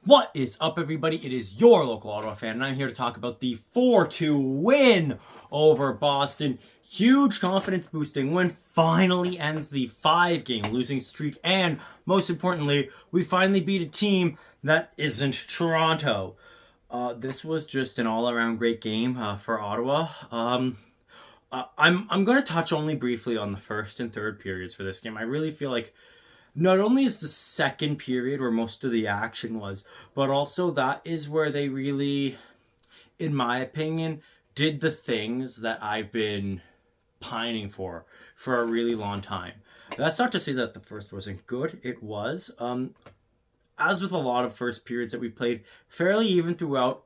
What is up, everybody? It is your local Ottawa fan, and I'm here to talk about the 4-2 win over Boston. Huge confidence-boosting win finally ends the 5-game losing streak, and most importantly, we finally beat a team that isn't Toronto. This was just an all-around great game for Ottawa. I'm going to touch only briefly on the first and third periods for this game. I really feel like not only is the second period where most of the action was, but also that is where they really, in my opinion, did the things that I've been pining for a really long time. That's not to say that the first wasn't good. It was. As with a lot of first periods that we've played, fairly even throughout,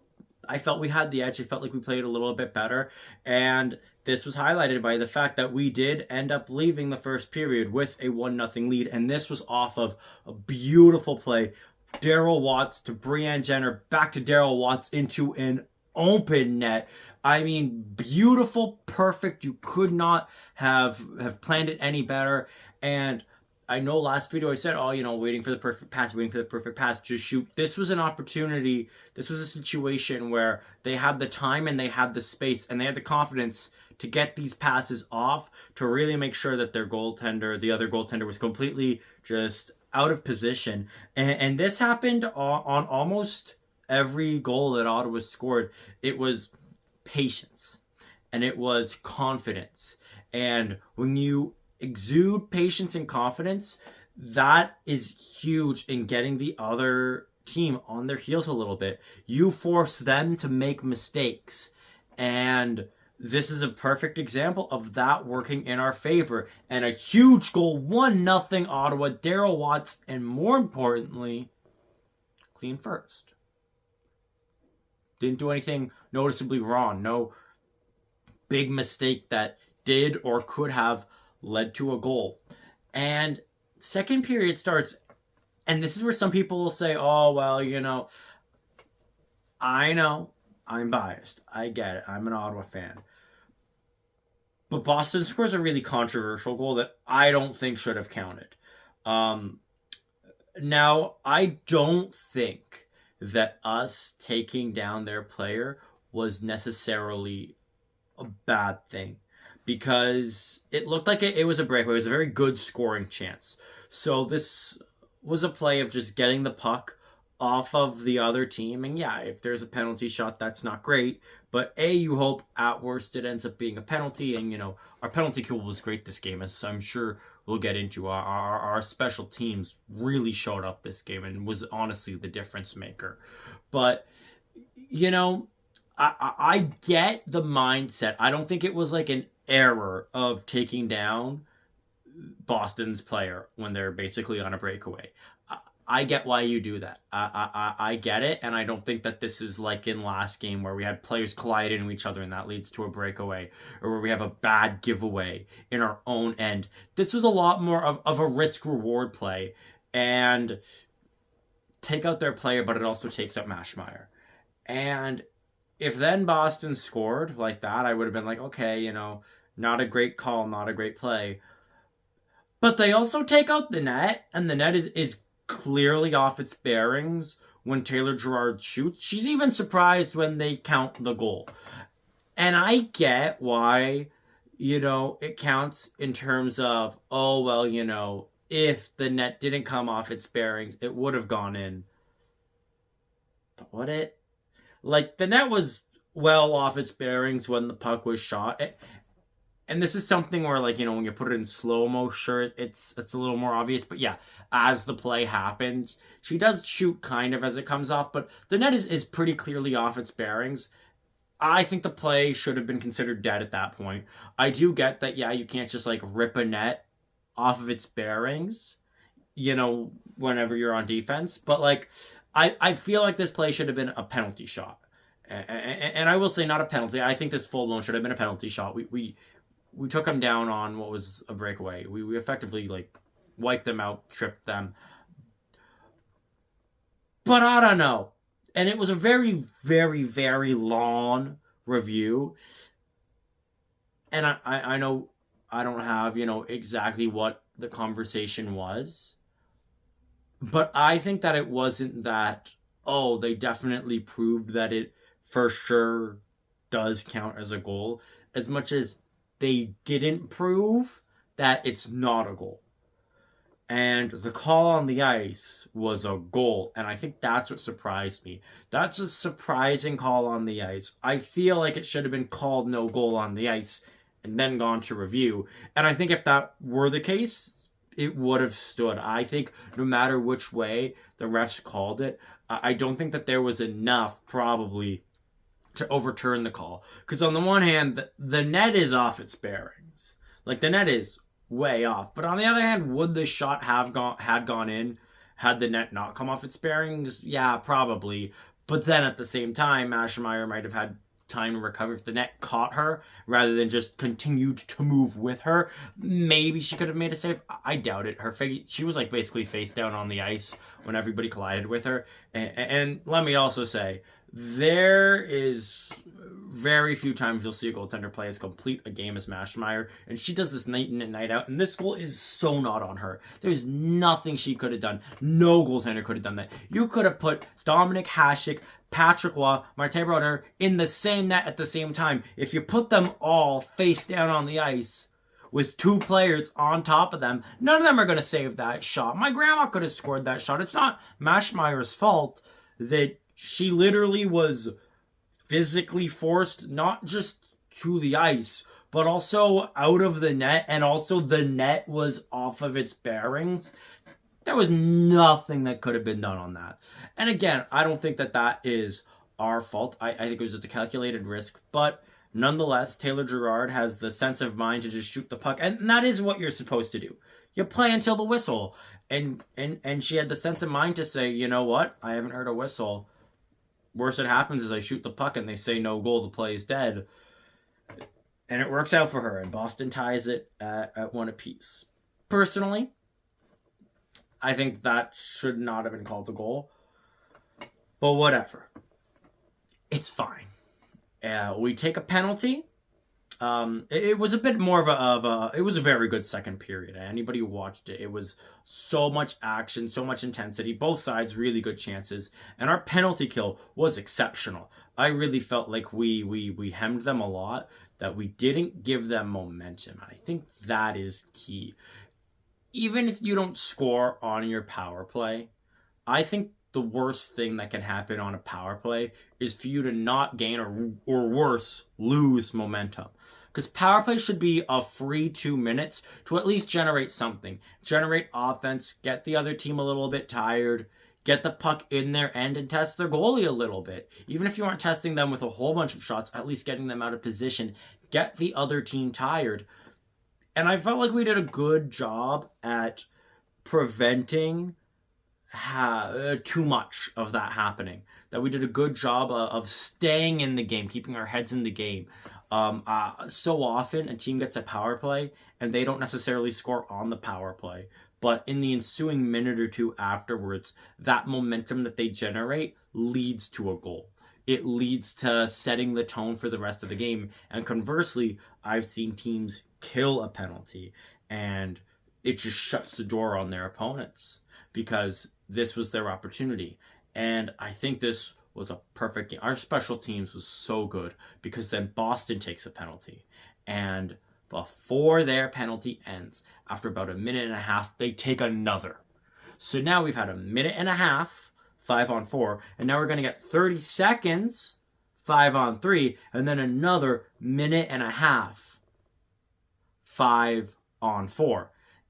I felt we had the edge. I felt like we played a little bit better. And this was highlighted by the fact that we did end up leaving the first period with a 1-0 lead. And this was off of a beautiful play. Daryl Watts to Brianne Jenner, back to Daryl Watts into an open net. I mean, beautiful, perfect. You could not have planned it any better. And I know last video I said, waiting for the perfect pass, just shoot. This was an opportunity. This was a situation where they had the time and they had the space and they had the confidence to get these passes off to really make sure that their goaltender, the other goaltender, was completely just out of position. And this happened on almost every goal that Ottawa scored. It was patience and it was confidence. And when you exude patience and confidence, that is huge in getting the other team on their heels a little bit. You force them to make mistakes, and this is a perfect example of that working in our favor. And a huge goal, 1-0 Ottawa, Daryl Watts, and more importantly, clean first. Didn't do anything noticeably wrong. No big mistake that did or could have led to a goal. And second period starts, and this is where some people will say, oh, well, I know I'm biased. I get it. I'm an Ottawa fan. But Boston scores a really controversial goal that I don't think should have counted. Now, I don't think that us taking down their player was necessarily a bad thing, because it looked like it was a breakaway. It was a very good scoring chance. So this was a play of just getting the puck off of the other team. And yeah, if there's a penalty shot, that's not great. But you hope at worst it ends up being a penalty. And, our penalty kill was great this game, as I'm sure we'll get into. Our special teams really showed up this game and was honestly the difference maker. But, I get the mindset. I don't think it was like an error of taking down Boston's player when they're basically on a breakaway. I get why you do that. I get it, and I don't think that this is like in last game where we had players collide into each other and that leads to a breakaway, or where we have a bad giveaway in our own end. This was a lot more of a risk-reward play, and take out their player, but it also takes out Maschmeyer. And if then Boston scored like that, I would have been like, okay, not a great call, not a great play. But they also take out the net, and the net is clearly off its bearings when Taylor Girard shoots. She's even surprised when they count the goal. And I get why, it counts in terms of, oh, well, if the net didn't come off its bearings, it would have gone in. But would it? Like, the net was well off its bearings when the puck was shot. And this is something where, like, when you put it in slow-mo, sure, it's a little more obvious. But yeah, as the play happens, she does shoot kind of as it comes off. But the net is pretty clearly off its bearings. I think the play should have been considered dead at that point. I do get that, yeah, you can't just, like, rip a net off of its bearings, whenever you're on defense. But, like, I feel like this play should have been a penalty shot. And I will say not a penalty. I think this full blown should have been a penalty shot. We took them down on what was a breakaway. We effectively, like, wiped them out, tripped them. But I don't know. And it was a very, very, very long review. And I know I don't have, exactly what the conversation was. But I think that it wasn't that oh, they definitely proved that it for sure does count as a goal, as much as they didn't prove that it's not a goal. And the call on the ice was a goal, and I think that's what surprised me. That's a surprising call on the ice. I feel like it should have been called no goal on the ice and then gone to review. And I think if that were the case, it would have stood. I think no matter which way the refs called it, I don't think that there was enough probably to overturn the call. Because on the one hand, the net is off its bearings. Like, the net is way off. But on the other hand, would the shot have gone in had the net not come off its bearings? Yeah, probably. But then at the same time, Maschmeyer might have had time to recover. If the net caught her rather than just continued to move with her, maybe she could have made a save. I doubt it. She was like basically face down on the ice when everybody collided with her. And let me also say, there is very few times you'll see a goaltender play as complete a game as Maschmeyer, and she does this night in and night out, and this goal is so not on her. There's nothing she could have done. No goaltender could have done that. You could have put Dominic Hasek, Patrick Roy, Martin Brodeur in the same net at the same time. If you put them all face down on the ice with two players on top of them, none of them are going to save that shot. My grandma could have scored that shot. It's not Maschmeyer's fault that she literally was physically forced not just to the ice, but also out of the net, and also the net was off of its bearings. There was nothing that could have been done on that. And again, I don't think that that is our fault. I think it was just a calculated risk, but nonetheless, Taylor Girard has the sense of mind to just shoot the puck, and that is what you're supposed to do. You play until the whistle. And she had the sense of mind to say, you know what? I haven't heard a whistle. Worst that happens is I shoot the puck and they say no goal, the play is dead. And it works out for her, and Boston ties it at 1 apiece. Personally, I think that should not have been called a goal. But whatever. It's fine. We take a penalty. It was a bit more of it was a very good second period. Anybody who watched it, it was so much action, so much intensity, both sides really good chances, and our penalty kill was exceptional. I really felt like we hemmed them a lot, that we didn't give them momentum. I think that is key. Even if you don't score on your power play, I think the worst thing that can happen on a power play is for you to not gain or worse, lose momentum. Because power play should be a free 2 minutes to at least generate something. Generate offense, get the other team a little bit tired, get the puck in their end, and test their goalie a little bit. Even if you aren't testing them with a whole bunch of shots, at least getting them out of position, get the other team tired. And I felt like we did a good job at preventing too much of that happening. That we did a good job of staying in the game, keeping our heads in the game. So often a team gets a power play and they don't necessarily score on the power play, but in the ensuing minute or two afterwards, that momentum that they generate leads to a goal. It leads to setting the tone for the rest of the game. And conversely, I've seen teams kill a penalty and it just shuts the door on their opponents because this was their opportunity. And I think this was a perfect game. Our special teams was so good because then Boston takes a penalty. And before their penalty ends, after about a minute and a half, they take another. So now we've had a minute and a half, 5-on-4, and now we're going to get 30 seconds, 5-on-3, and then another minute and a half, 5-on-4.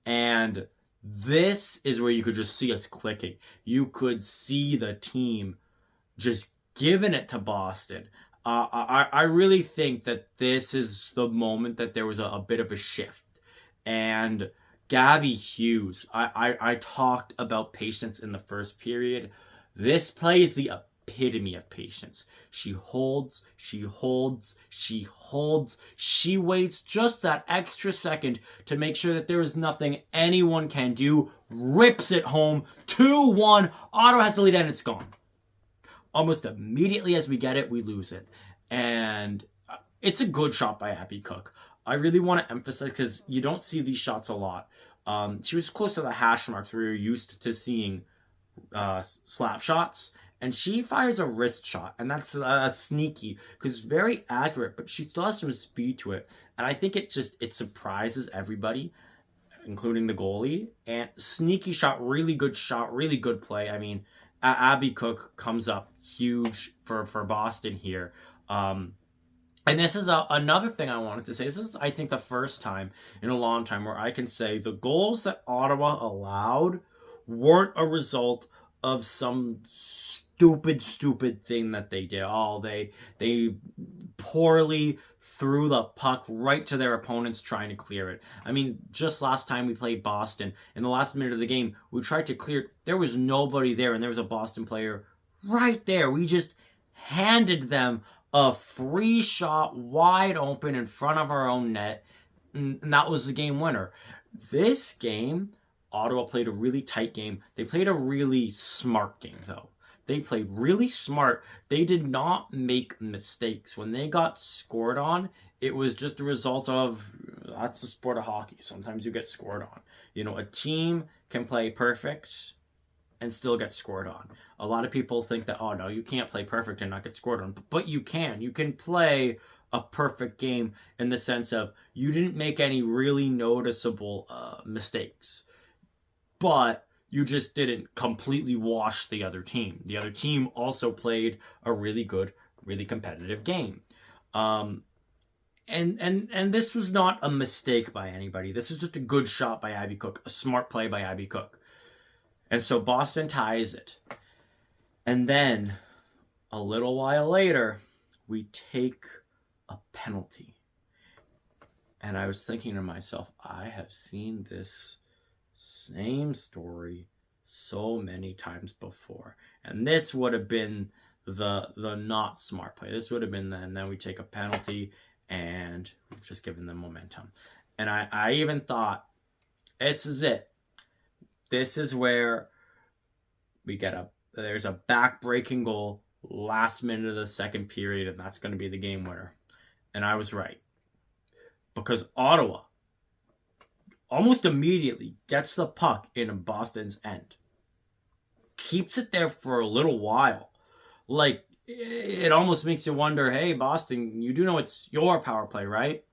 And this is where you could just see us clicking. You could see the team just giving it to Boston. I really think that this is the moment that there was a bit of a shift. And Gabby Hughes, I talked about patience in the first period. This play is the epitome of patience. She holds, she holds, she holds. She waits just that extra second to make sure that there is nothing anyone can do. Rips it home, 2-1. Ottawa has the lead and it's gone. Almost immediately as we get it, we lose it. And it's a good shot by Abby Cook. I really want to emphasize, because you don't see these shots a lot. She was close to the hash marks where you're used to seeing slap shots. and she fires a wrist shot, and that's sneaky because it's very accurate, but she still has some speed to it, and I think it surprises everybody, including the goalie. And sneaky shot, really good play. I mean, Abby Cook comes up huge for Boston here. And this is another thing I wanted to say. This is, I think, the first time in a long time where I can say the goals that Ottawa allowed weren't a result of some stupid thing that they did. Oh, they poorly threw the puck right to their opponents trying to clear it. I mean, just last time we played Boston, in the last minute of the game, we tried to clear it. There was nobody there, and there was a Boston player right there. We just handed them a free shot wide open in front of our own net, and that was the game winner. This game, Ottawa played a really tight game. They played a really smart game, though. They played really smart. They did not make mistakes. When they got scored on, it was just a result of, that's the sport of hockey. Sometimes you get scored on. You know, a team can play perfect and still get scored on. A lot of people think that, oh no, you can't play perfect and not get scored on. But you can. You can play a perfect game in the sense of you didn't make any really noticeable mistakes. But you just didn't completely wash the other team. The other team also played a really good, really competitive game. And this was not a mistake by anybody. This is just a good shot by Abby Cook, a smart play by Abby Cook. And so Boston ties it. And then, a little while later, we take a penalty. And I was thinking to myself, I have seen this same story so many times before. And this would have been the not smart play. This would have been and then we take a penalty and we've just given them momentum. And I even thought, this is it. This is where we get there's a back-breaking goal last minute of the second period, and that's going to be the game winner. And I was right. Because Ottawa almost immediately gets the puck in Boston's end. Keeps it there for a little while. Like, it almost makes you wonder, hey, Boston, you do know it's your power play, right?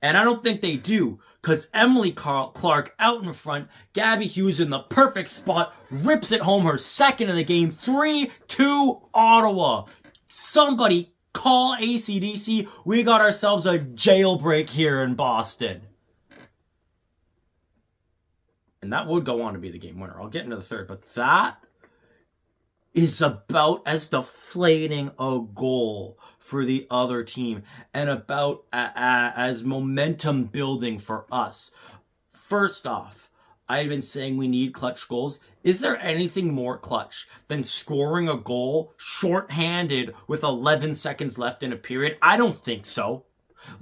And I don't think they do, because Emily Clark out in front, Gabby Hughes in the perfect spot, rips it home, her second of the game, 3-2 Ottawa. Somebody call AC/DC. We got ourselves a jailbreak here in Boston. And that would go on to be the game winner. I'll get into the third, but that is about as deflating a goal for the other team and about as momentum building for us. First off, I've been saying we need clutch goals. Is there anything more clutch than scoring a goal shorthanded with 11 seconds left in a period? I don't think so.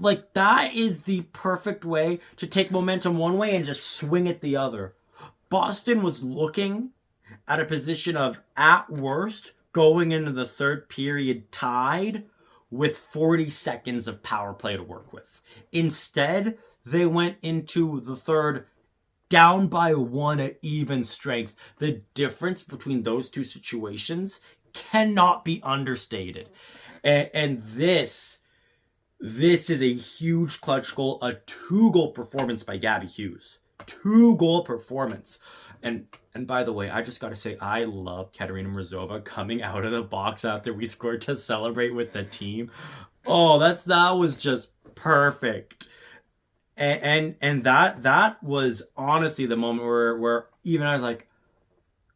Like, that is the perfect way to take momentum one way and just swing it the other. Boston was looking at a position of, at worst, going into the third period tied with 40 seconds of power play to work with. Instead, they went into the third down by one at even strength. The difference between those two situations cannot be understated. And this is a huge clutch goal, a 2-goal performance by Gabby Hughes. 2-goal performance. And by the way, I just got to say, I love Katerina Mrazova coming out of the box after we scored to celebrate with the team. Oh, that was just perfect. And that was honestly the moment where even I was like,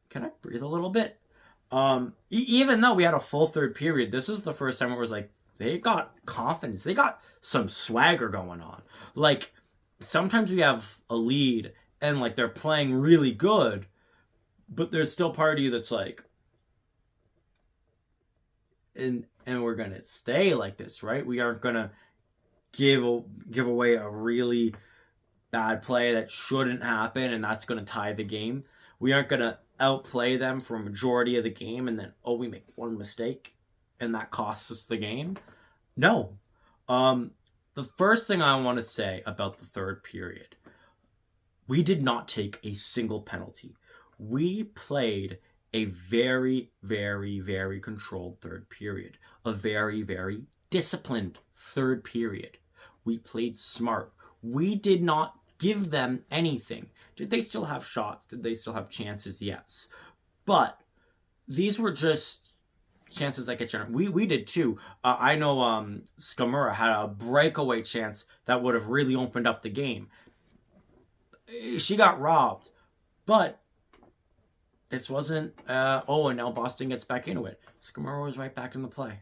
can I breathe a little bit? Even though we had a full third period, this was the first time it was like, they got confidence. They got some swagger going on. Like, sometimes we have a lead and like they're playing really good, but there's still part of you that's like, and we're gonna stay like this, right? We aren't gonna give away a really bad play that shouldn't happen, and that's gonna tie the game. We aren't gonna outplay them for a majority of the game, and then we make one mistake, and that costs us the game. No. The first thing I want to say about the third period, we did not take a single penalty. We played a very, very, very controlled third period. A very, very disciplined third period. We played smart. We did not give them anything. Did they still have shots? Did they still have chances? Yes. But these were just chances that get generated. We did too. I know Skamura had a breakaway chance that would have really opened up the game. She got robbed. But this wasn't, and now Boston gets back into it. Skamura was right back in the play.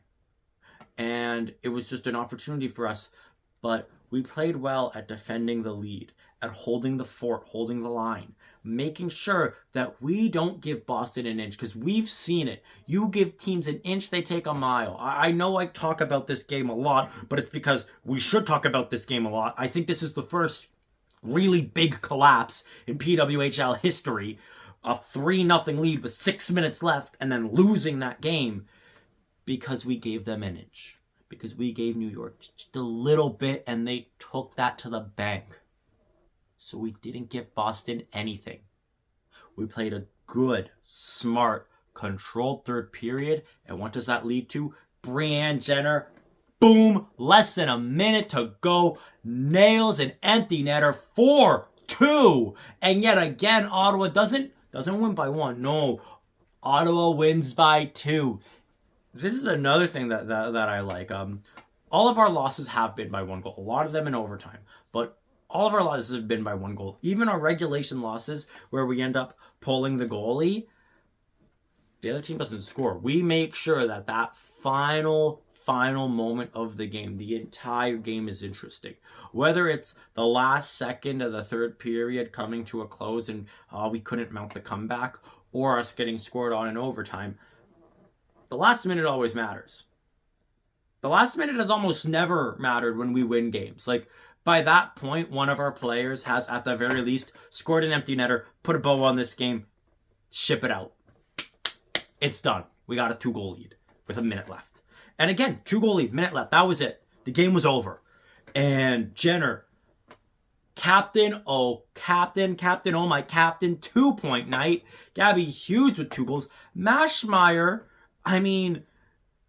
And it was just an opportunity for us. But we played well at defending the lead, at holding the fort, holding the line, making sure that we don't give Boston an inch, because we've seen it. You give teams an inch, they take a mile. I know I talk about this game a lot, but it's because we should talk about this game a lot. I think this is the first really big collapse in PWHL history. A 3-0 lead with 6 minutes left, and then losing that game because we gave them an inch. Because we gave New York just a little bit, and they took that to the bank. So we didn't give Boston anything. We played a good, smart, controlled third period. And what does that lead to? Brianne Jenner, boom, less than a minute to go. Nails an empty netter, 4-2. And yet again, Ottawa doesn't win by 1. No, Ottawa wins by 2. This is another thing that I like. All of our losses have been by 1 goal. A lot of them in overtime. But all of our losses have been by 1 goal. Even our regulation losses, where we end up pulling the goalie, the other team doesn't score. We make sure that final moment of the game, the entire game, is interesting. Whether it's the last second of the third period coming to a close and we couldn't mount the comeback, or us getting scored on in overtime, the last minute always matters. The last minute has almost never mattered when we win games. Like, by that point, one of our players has, at the very least, scored an empty netter, put a bow on this game, ship it out. It's done. We got a 2-goal lead with a minute left. And again, 2-goal lead, minute left. That was it. The game was over. And Jenner, captain, oh my captain, 2-point night. Gabby Hughes with 2 goals. Maschmeyer, I mean,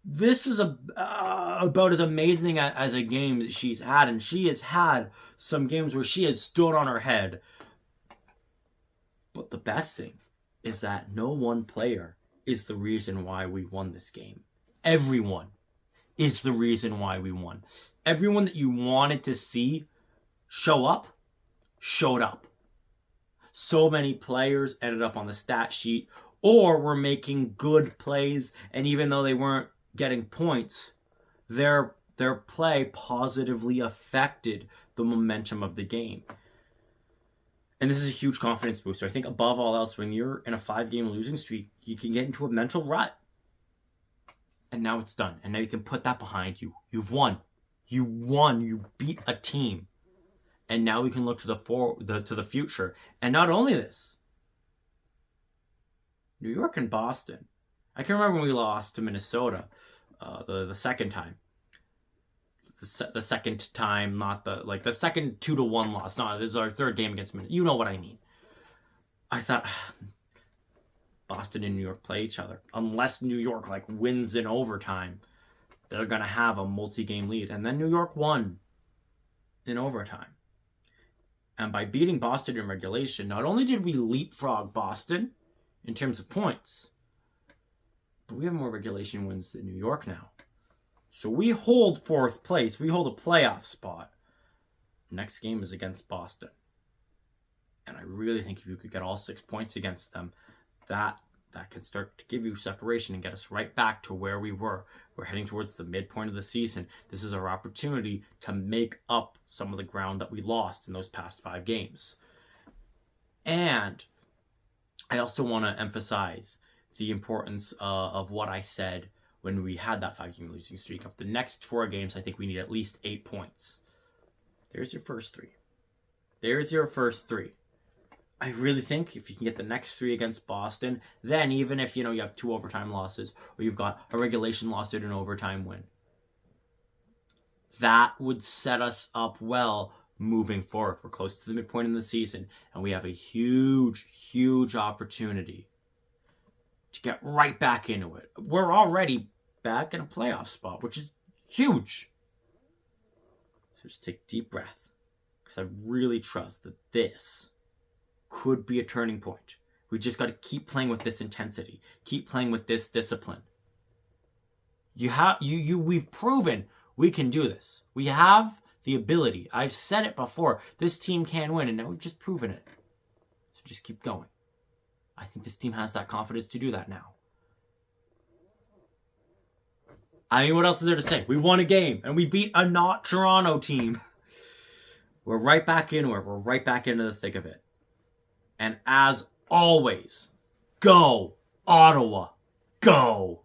this is about as amazing as a game that she's had. And she has had some games where she has stood on her head. But the best thing is that no one player is the reason why we won this game. Everyone is the reason why we won. Everyone that you wanted to see show up, showed up. So many players ended up on the stat sheet, or were making good plays, and even though they weren't getting points, their play positively affected the momentum of the game. And this is a huge confidence booster. I think above all else, when you're in a 5-game losing streak, you can get into a mental rut. And now it's done. And now you can put that behind you. You've won. You won. You beat a team. And now we can look to the future. And not only this, New York and Boston. I can remember when we lost to Minnesota the second time. The second time, not the second 2-1 loss. No, this is our third game against Minnesota. You know what I mean. I thought Boston and New York play each other. Unless New York wins in overtime, they're going to have a multi-game lead. And then New York won in overtime. And by beating Boston in regulation, not only did we leapfrog Boston in terms of points, but we have more regulation wins than New York now. So we hold 4th place. We hold a playoff spot. Next game is against Boston. And I really think if you could get all 6 points against them, that could start to give you separation and get us right back to where we were. We're heading towards the midpoint of the season. This is our opportunity to make up some of the ground that we lost in those past 5 games. And I also want to emphasize the importance of what I said when we had that 5-game losing streak. Of the next 4 games, I think we need at least 8 points. There's your first 3. There's your first 3. I really think if you can get the next 3 against Boston, then even if you have 2 overtime losses, or you've got a regulation loss and an overtime win, that would set us up well moving forward. We're close to the midpoint in the season, and we have a huge, huge opportunity to get right back into it. We're already back in a playoff spot, which is huge. So just take a deep breath, because I really trust that this could be a turning point. We just got to keep playing with this intensity, keep playing with this discipline. We've proven we can do this. We have the ability. I've said it before. This team can win, and now we've just proven it. So just keep going. I think this team has that confidence to do that now. I mean, what else is there to say? We won a game, and we beat a not Toronto team. We're right back into it. We're right back into the thick of it. And as always, go, Ottawa, go!